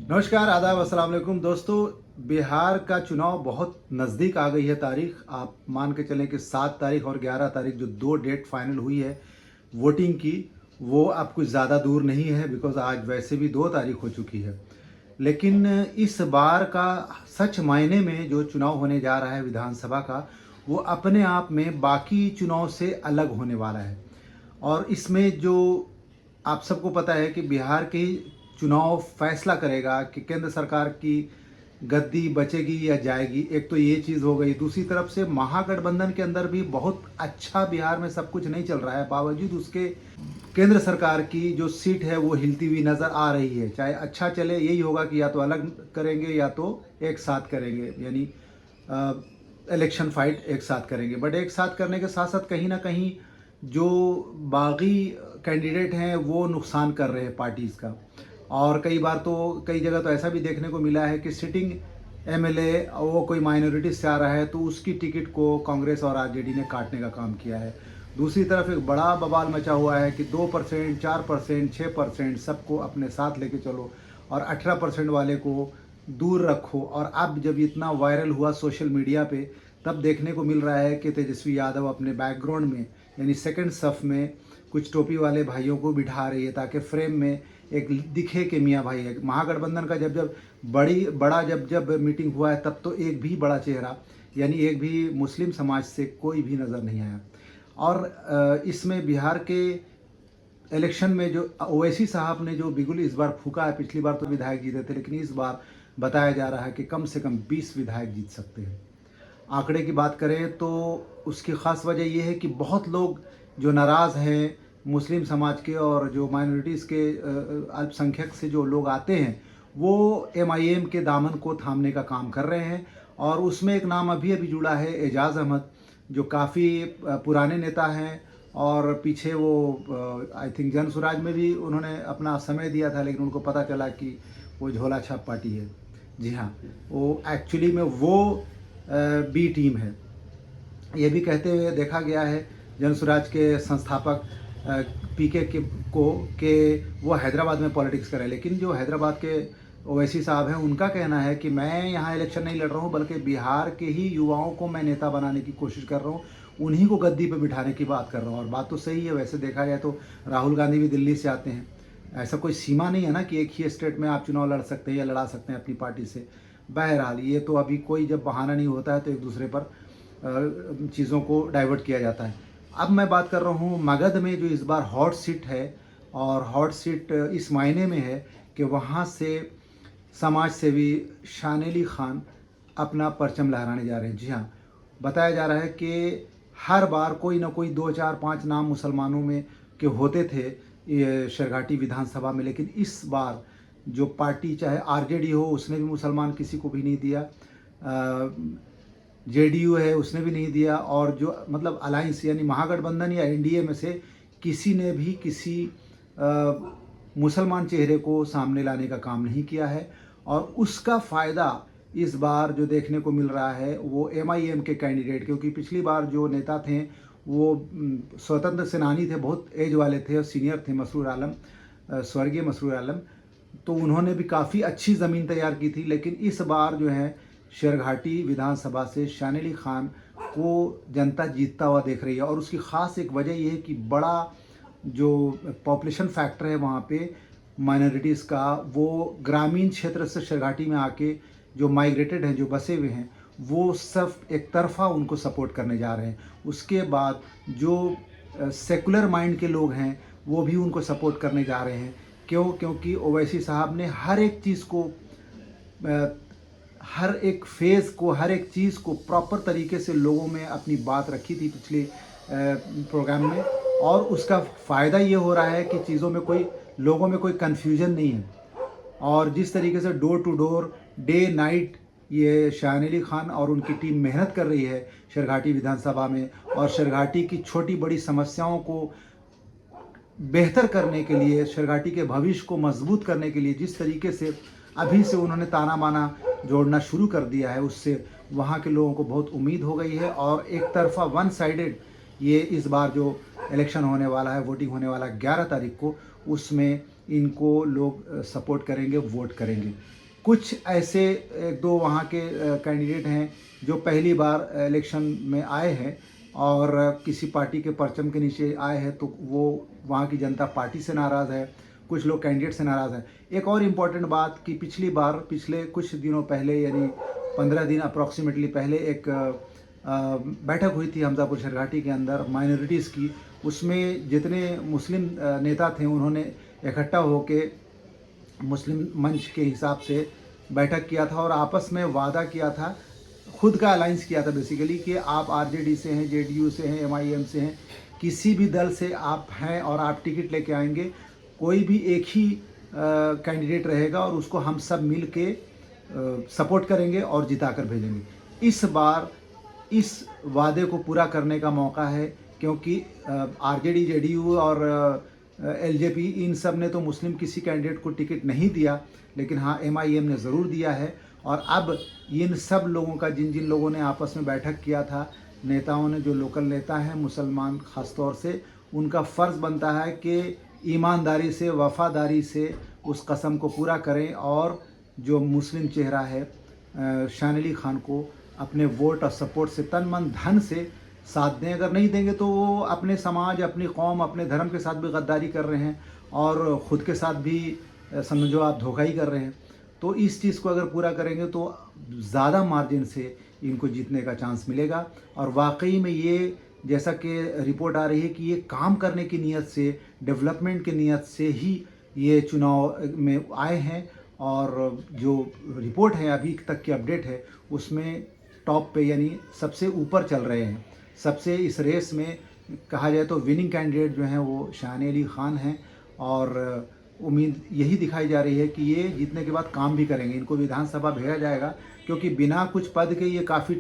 नमस्कार, आदाब, अस्सलाम वालेकुम दोस्तों। बिहार का चुनाव बहुत नज़दीक आ गई है तारीख। आप मान के चलें कि 7 तारीख और 11 तारीख जो 2 डेट फाइनल हुई है वोटिंग की, वो अब कुछ ज़्यादा दूर नहीं है, बिकॉज़ आज वैसे भी 2 तारीख हो चुकी है। लेकिन इस बार का सच मायने में जो चुनाव होने जा रहा है विधानसभा का, वो अपने आप में बाकी चुनाव से अलग होने वाला है। और इसमें जो आप सबको पता है कि बिहार के चुनाव फैसला करेगा कि केंद्र सरकार की गद्दी बचेगी या जाएगी। एक तो ये चीज़ हो गई। दूसरी तरफ से महागठबंधन के अंदर भी बहुत अच्छा बिहार में सब कुछ नहीं चल रहा है, बावजूद उसके केंद्र सरकार की जो सीट है वो हिलती हुई नज़र आ रही है। चाहे अच्छा चले, यही होगा कि या तो अलग करेंगे या तो एक साथ करेंगे, यानी इलेक्शन फाइट एक साथ करेंगे। बट एक साथ करने के साथ साथ कहीं ना कहीं जो बागी कैंडिडेट हैं वो नुकसान कर रहे हैं पार्टीज़ का। और कई बार तो कई जगह तो ऐसा भी देखने को मिला है कि सिटिंग एमएलए वो कोई माइनॉरिटी से आ रहा है तो उसकी टिकट को कांग्रेस और आरजेडी ने काटने का काम किया है। दूसरी तरफ एक बड़ा बवाल मचा हुआ है कि 2%, 4%, 6% सबको अपने साथ लेके चलो और 18% वाले को दूर रखो। और अब जब इतना वायरल हुआ सोशल मीडिया पे, तब देखने को मिल रहा है कि तेजस्वी यादव अपने बैकग्राउंड में यानी सेकंड सफ में कुछ टोपी वाले भाइयों को बिठा रही है ताकि फ्रेम में एक दिखे कि मियाँ भाई है। महागठबंधन का जब जब बड़ा जब मीटिंग हुआ है, तब तो एक भी बड़ा चेहरा यानी एक भी मुस्लिम समाज से कोई भी नज़र नहीं आया। और इसमें बिहार के इलेक्शन में जो ओवैसी साहब ने जो बिगुल इस बार फूका है, पिछली बार तो विधायक जीते थे, लेकिन इस बार बताया जा रहा है कि कम से कम 20 विधायक जीत सकते हैं। आंकड़े की बात करें तो उसकी ख़ास वजह यह है कि बहुत लोग जो नाराज़ हैं मुस्लिम समाज के और जो माइनॉरिटीज़ के अल्पसंख्यक से जो लोग आते हैं, वो एमआईएम के दामन को थामने का काम कर रहे हैं। और उसमें एक नाम अभी अभी जुड़ा है, एजाज़ अहमद, जो काफ़ी पुराने नेता हैं। और पीछे वो आई थिंक जन स्वराज में भी उन्होंने अपना समय दिया था, लेकिन उनको पता चला कि वो झोला छाप पार्टी है। जी हाँ, वो एक्चुअली में वो बी टीम है। ये भी कहते हुए देखा गया है जन स्वराज के संस्थापक पीके के को कि वो हैदराबाद में पॉलिटिक्स करें, लेकिन जो हैदराबाद के ओवैसी साहब हैं उनका कहना है कि मैं यहाँ इलेक्शन नहीं लड़ रहा हूँ, बल्कि बिहार के ही युवाओं को मैं नेता बनाने की कोशिश कर रहा हूँ, उन्हीं को गद्दी पे बिठाने की बात कर रहा हूँ। और बात तो सही है, वैसे देखा जाए तो राहुल गांधी भी दिल्ली से आते हैं। ऐसा कोई सीमा नहीं है ना कि एक ही स्टेट में आप चुनाव लड़ सकते हैं या लड़ा सकते हैं अपनी पार्टी से। बहरहाल ये तो अभी कोई जब बहाना नहीं होता है तो एक दूसरे पर चीज़ों को डाइवर्ट किया जाता है। अब मैं बात कर रहा हूँ मगध में, जो इस बार हॉट सीट है। और हॉट सीट इस मायने में है कि वहाँ से समाज सेवी शान अली खान अपना परचम लहराने जा रहे हैं। जी हाँ, बताया जा रहा है कि हर बार कोई ना कोई 2, 4, 5 नाम मुसलमानों में के होते थे ये शेरघाटी विधानसभा में, लेकिन इस बार जो पार्टी चाहे आरजेडी हो उसने भी मुसलमान किसी को भी नहीं दिया, जेडीयू है उसने भी नहीं दिया, और जो मतलब अलायंस यानी महागठबंधन या एनडीए में से किसी ने भी किसी मुसलमान चेहरे को सामने लाने का काम नहीं किया है। और उसका फ़ायदा इस बार जो देखने को मिल रहा है वो एमआईएम के कैंडिडेट, क्योंकि पिछली बार जो नेता थे वो स्वतंत्र सेनानी थे, बहुत एज वाले थे और सीनियर थे, मसरूर आलम, स्वर्गीय मसरूर आलम। तो उन्होंने भी काफ़ी अच्छी ज़मीन तैयार की थी। लेकिन इस बार जो है शेरघाटी विधानसभा से शान अली खान को जनता जीतता हुआ देख रही है। और उसकी ख़ास एक वजह यह है कि बड़ा जो पॉपुलेशन फैक्टर है वहाँ पे माइनॉरिटीज़ का, वो ग्रामीण क्षेत्र से शेरघाटी में आके जो माइग्रेटेड हैं, जो बसे हुए हैं, वो सब एक तरफा उनको सपोर्ट करने जा रहे हैं। उसके बाद जो सेकुलर माइंड के लोग हैं वो भी उनको सपोर्ट करने जा रहे हैं। क्यों? क्योंकि ओवैसी साहब ने हर एक चीज़ को, हर एक फेज़ को, हर एक चीज़ को प्रॉपर तरीके से लोगों में अपनी बात रखी थी पिछले प्रोग्राम में। और उसका फ़ायदा ये हो रहा है कि चीज़ों में कोई, लोगों में कोई कन्फ्यूजन नहीं है। और जिस तरीके से door to door, day night ये शान अली खान और उनकी टीम मेहनत कर रही है शेरघाटी विधानसभा में, और शेरघाटी की छोटी बड़ी समस्याओं को बेहतर करने के लिए, शेरघाटी के भविष्य को मजबूत करने के लिए जिस तरीके से अभी से उन्होंने ताना बाना जोड़ना शुरू कर दिया है, उससे वहाँ के लोगों को बहुत उम्मीद हो गई है। और एक तरफा वन साइडेड ये इस बार जो इलेक्शन होने वाला है, वोटिंग होने वाला है 11 तारीख को, उसमें इनको लोग सपोर्ट करेंगे, वोट करेंगे। कुछ ऐसे एक दो वहाँ के कैंडिडेट हैं जो पहली बार इलेक्शन में आए हैं और किसी पार्टी के परचम के नीचे आए हैं, तो वो वहाँ की जनता पार्टी से नाराज़ है, कुछ लोग कैंडिडेट से नाराज़ हैं। एक और इम्पॉर्टेंट बात कि पिछले कुछ दिनों पहले, यानी 15 दिन अप्रॉक्सीमेटली पहले एक बैठक हुई थी हमजापुर शरघाटी के अंदर माइनॉरिटीज़ की। उसमें जितने मुस्लिम नेता थे उन्होंने इकट्ठा होके मुस्लिम मंच के हिसाब से बैठक किया था और आपस में वादा किया था, खुद का अलाइंस किया था बेसिकली, कि आप आरजेडी से हैं, जेडीयू से हैं, एमआईएम से हैं, किसी भी दल से आप हैं और आप टिकट लेके आएंगे, कोई भी एक ही कैंडिडेट रहेगा और उसको हम सब मिल के सपोर्ट करेंगे और जिता कर भेजेंगे। इस बार इस वादे को पूरा करने का मौका है, क्योंकि आरजेडी, जेडीयू और एलजेपी इन सब ने तो मुस्लिम किसी कैंडिडेट को टिकट नहीं दिया, लेकिन हाँ एमआईएम ने ज़रूर दिया है। और अब इन सब लोगों का, जिन जिन लोगों ने आपस में बैठक किया था, नेताओं ने, जो लोकल नेता हैं मुसलमान ख़ास तौर से, उनका फ़र्ज़ बनता है कि ईमानदारी से, वफ़ादारी से उस कसम को पूरा करें और जो मुस्लिम चेहरा है शान अली ख़ान को अपने वोट और सपोर्ट से, तन मन धन से साथ दें। अगर नहीं देंगे तो वो अपने समाज, अपनी कौम, अपने धर्म के साथ भी गद्दारी कर रहे हैं और ख़ुद के साथ भी समझो आप धोखा ही कर रहे हैं। तो इस चीज़ को अगर पूरा करेंगे तो ज़्यादा मार्जिन से इनको जीतने का चांस मिलेगा। और वाकई में ये, जैसा कि रिपोर्ट आ रही है कि ये काम करने की नीयत से, डेवलपमेंट की नीयत से ही ये चुनाव में आए हैं। और जो रिपोर्ट है, अभी तक की अपडेट है, उसमें टॉप पे यानी सबसे ऊपर चल रहे हैं। सबसे इस रेस में कहा जाए तो विनिंग कैंडिडेट जो हैं वो शान अली ख़ान हैं और उम्मीद यही दिखाई जा रही है कि ये जीतने के बाद काम भी करेंगे। इनको विधानसभा भेजा जाएगा, क्योंकि बिना कुछ पद के ये काफ़ी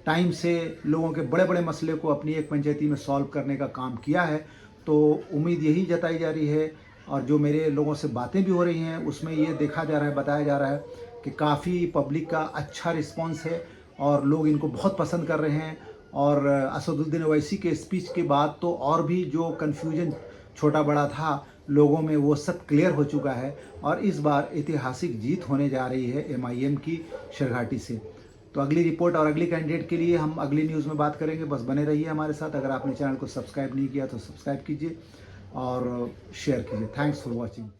टाइम से लोगों के बड़े बड़े मसले को अपनी एक पंचायती में सॉल्व करने का काम किया है। तो उम्मीद यही जताई जा रही है और जो मेरे लोगों से बातें भी हो रही हैं उसमें ये देखा जा रहा है, बताया जा रहा है कि काफ़ी पब्लिक का अच्छा रिस्पॉन्स है और लोग इनको बहुत पसंद कर रहे हैं। और असदुद्दीन ओवैसी के स्पीच के बाद तो और भी जो कन्फ्यूजन छोटा बड़ा था लोगों में, वो सब क्लियर हो चुका है और इस बार ऐतिहासिक जीत होने जा रही है एमआईएम की शरघाटी से। तो अगली रिपोर्ट और अगली कैंडिडेट के लिए हम अगली न्यूज़ में बात करेंगे। बस बने रहिए हमारे साथ। अगर आपने चैनल को सब्सक्राइब नहीं किया तो सब्सक्राइब कीजिए और शेयर कीजिए। Thanks for watching.